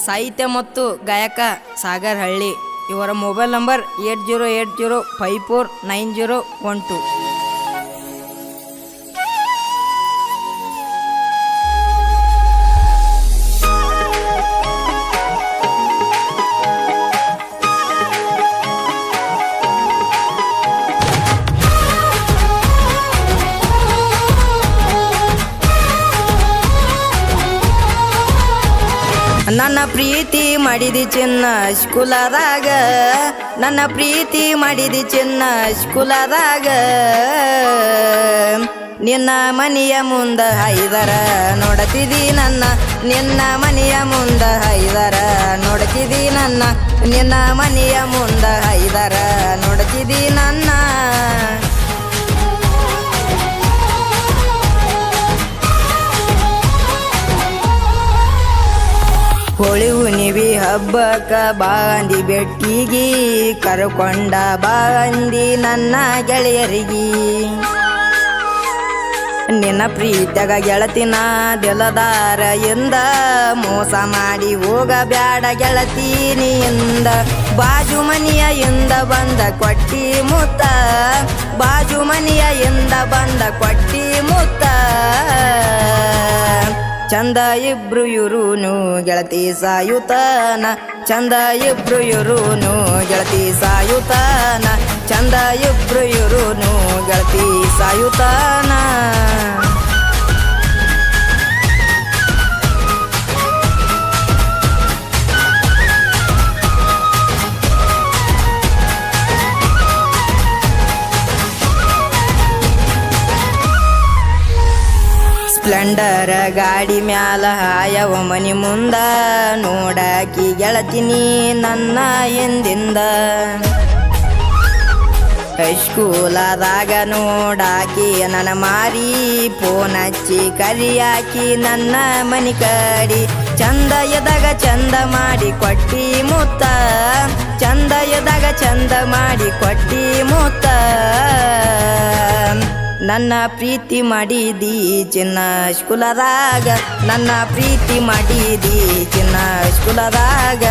ಸಾಹಿತ್ಯ ಮತ್ತು ಗಾಯಕ ಸಾಗರ್ ಹಳ್ಳಿ. ಇವರ ಮೊಬೈಲ್ ನಂಬರ್ 8080549012. ನನ್ನ ಪ್ರೀತಿ ಮಾಡಿದಿ ಚಿನ್ನ ಸ್ಕೂಲದಾಗ, ನನ್ನ ಪ್ರೀತಿ ಮಾಡಿದಿ ಚಿನ್ನ ಸ್ಕೂಲದಾಗ. ನಿನ್ನ ಮನೆಯ ಮುಂದ ಹೈದರ ನೋಡತಿದಿ ನನ್ನ, ನಿನ್ನ ಮನೆಯ ಮುಂದ ಹೈದರ ನೋಡತಿದಿ ನನ್ನ, ನಿನ್ನ ಮನೆಯ ಮುಂದ ಹೈದರ ನೋಡತಿದಿ ನನ್ನ. ಹೋಳಿ ಹುಣ್ಣಿಮೆ ಹಬ್ಬಕ್ಕ ಬಾಂದಿ ಬೆಟ್ಟಿಗಿ ಕರ್ಕೊಂಡ ಬಾಂದಿ ನನ್ನ ಗೆಳೆಯರಿಗಿ. ನಿನ್ನ ಪ್ರೀತ್ಯಾಗ ಗೆಳತಿನ ದಿಲದಾರ ಎಂದ ಮೋಸ ಮಾಡಿ ಹೋಗಬ್ಯಾಡ ಗೆಳತಿನಿಯಿಂದ. ಬಾಜು ಮನೆಯ ಎಂದ ಬಂದ ಕೊಟ್ಟಿ ಮುತ್ತ, ಬಾಜು ಮನೆಯ ಎಂದ ಬಂದ ಕೊಟ್ಟಿ ಮುತ್ತ. ಚಂದ ಇಬ್ರು ಇರುನು ಗೆಳತಿ ಸಾಯುತನ, ಚಂದ ಇಬ್ರು ಇರುನು ಗೆಳತಿ ಸಾಯುತನ, ಚಂದ ಇಬ್ರು ಇರುನು ಗೆಳತಿ ಸಾಯುತನ. ಸ್ಪ್ಲೆಂಡರ್ ಗಾಡಿ ಮ್ಯಾಲ ಹಾಯವ ಮನಿ ಮುಂದ ನೋಡಾಕಿ ಗೆಳತಿನಿ ನನ್ನ ಹಿಂದಿಂದ. ಹೈಸ್ಕೂಲದಾಗ ನೋಡಾಕಿ ನನ್ನ ಮಾರಿ ಫೋನ್ ಹಚ್ಚಿ ಕರಿಯಾಕಿ ನನ್ನ ಮನಿ ಕಡಿ. ಚಂದ ಎದಾಗ ಚಂದ ಮಾಡಿ ಕೊಟ್ಟಿ ಮುತ್ತ, ಚಂದ ಎದಾಗ ಚಂದ ಮಾಡಿ ಕೊಟ್ಟಿ ಮುತ್ತ. ನನ್ನ ಪ್ರೀತಿ ಮಾಡಿದಿ ಚಿನ್ನ ಸ್ಕೂಲದಾಗ, ನನ್ನ ಪ್ರೀತಿ ಮಾಡಿದಿ ಚಿನ್ನ ಸ್ಕೂಲದಾಗ,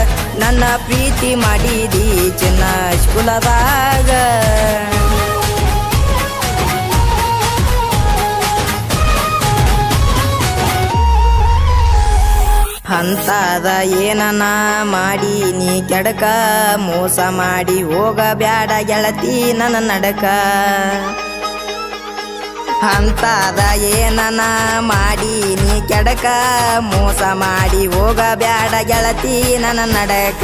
ನನ್ನ ಪ್ರೀತಿ ಮಾಡಿದಿ ಚಿನ್ನ ಸ್ಕೂಲದಾಗ. ಅಂತದ ಏನನ ಮಾಡಿ ನೀ ಕೆಡಕ, ಮೋಸ ಮಾಡಿ ಹೋಗಬ್ಯಾಡ ಗೆಳತಿ ನನ್ನ ನಡಕ. ಅಂತದ ಏನನ ಮಾಡಿ ನೀ ಕೆಡಕ, ಮೋಸ ಮಾಡಿ ಹೋಗಬ್ಯಾಡ ಗೆಳತಿ ನನ್ನ ನಡಕ.